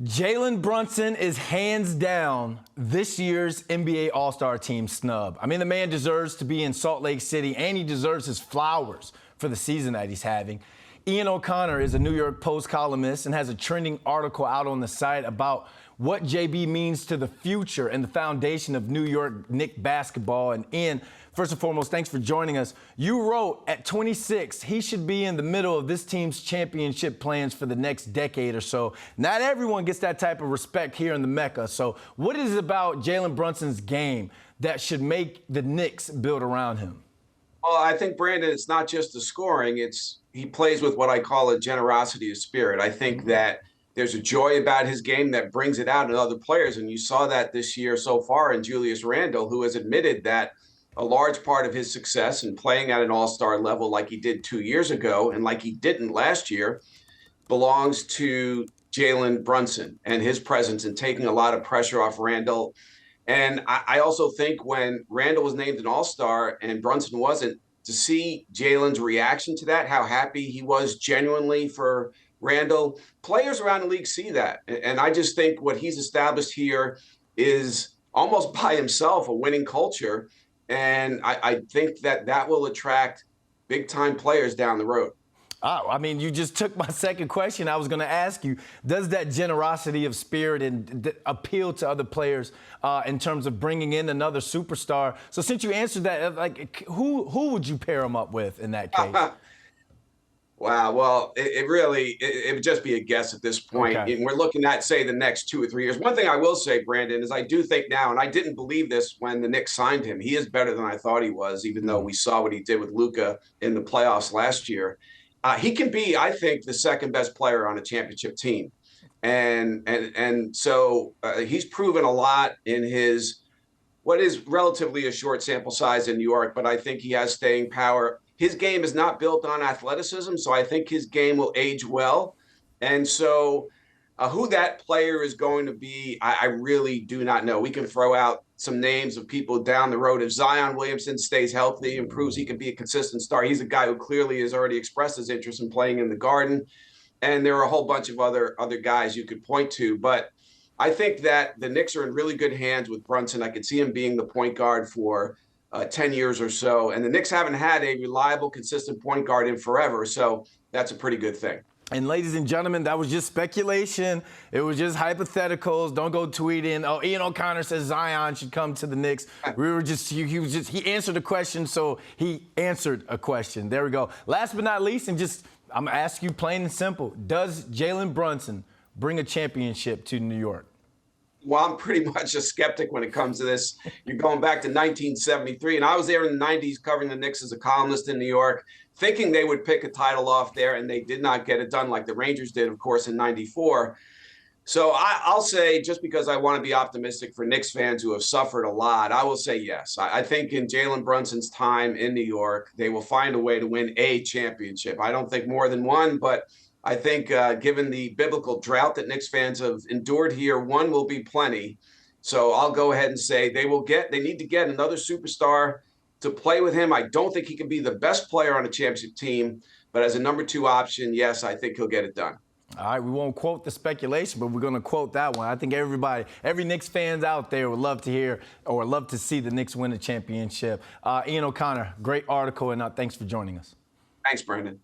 Jalen Brunson is hands down this year's NBA All-Star team snub. I mean, the man deserves to be in Salt Lake City, and he deserves his flowers for the season that he's having. OConnor is a New York Post columnist and has a trending article out on the site about what JB means to the future and the foundation of New York Knicks basketball. And Ian, first and foremost, thanks for joining us. You wrote at 26, he should be in the middle of this team's championship plans for the next decade or so. Not everyone gets that type of respect here in the Mecca. So what is it about Jalen Brunson's game that should make the Knicks build around him? Well, I think, Brandon, it's not just the scoring. He plays with what I call a generosity of spirit. I think that there's a joy about his game that brings it out in other players. And you saw that this year so far in Julius Randle, who has admitted that a large part of his success in playing at an all-star level like he did 2 years ago and like he didn't last year belongs to Jalen Brunson and his presence and taking a lot of pressure off Randle. And I also think when Randle was named an all-star and Brunson wasn't, to see Jalen's reaction to that, how happy he was genuinely for Randle, players around the league see that. And I just think what he's established here is almost by himself a winning culture. And I think that will attract big-time players down the road. Oh, I mean, you just took my second question. I was going to ask you, does that generosity of spirit and appeal to other players in terms of bringing in another superstar? So since you answered that, like, who would you pair him up with in that case? Wow. Well, it would just be a guess at this point. Okay. And we're looking at, say, the next 2 or 3 years. One thing I will say, Brandon, is I do think now, and I didn't believe this when the Knicks signed him, he is better than I thought he was, even though we saw what he did with Luka in the playoffs last year. He can be, I think, the second best player on a championship team. And so he's proven a lot in what is relatively a short sample size in New York, but I think he has staying power. His game is not built on athleticism, so I think his game will age well. And so who that player is going to be, I really do not know. We can throw out some names of people down the road. If Zion Williamson stays healthy and proves he can be a consistent star, he's a guy who clearly has already expressed his interest in playing in the Garden. And there are a whole bunch of other guys you could point to. But I think that the Knicks are in really good hands with Brunson. I could see him being the point guard for 10 years or so. And the Knicks haven't had a reliable, consistent point guard in forever. So that's a pretty good thing. And ladies and gentlemen, that was just speculation. It was just hypotheticals. Don't go tweeting, oh, OConnor says Zion should come to the Knicks. He answered a question, so he answered a question. There we go. Last but not least, and I'm going to ask you plain and simple, does Jalen Brunson bring a championship to New York? Well, I'm pretty much a skeptic when it comes to this. You're going back to 1973, and I was there in the 90s covering the Knicks as a columnist in New York, thinking they would pick a title off there, and they did not get it done like the Rangers did, of course, in 94. So I'll say, just because I want to be optimistic for Knicks fans who have suffered a lot, I will say yes. I think in Jalen Brunson's time in New York, they will find a way to win a championship. I don't think more than one, but I think given the biblical drought that Knicks fans have endured here, one will be plenty. So I'll go ahead and say they need to get another superstar to play with him. I don't think he can be the best player on a championship team, but as a number 2 option, yes, I think he'll get it done. All right, we won't quote the speculation, but we're going to quote that one. I think every Knicks fans out there would love to hear or love to see the Knicks win a championship. Ian OConnor, great article, and thanks for joining us. Thanks, Brandon.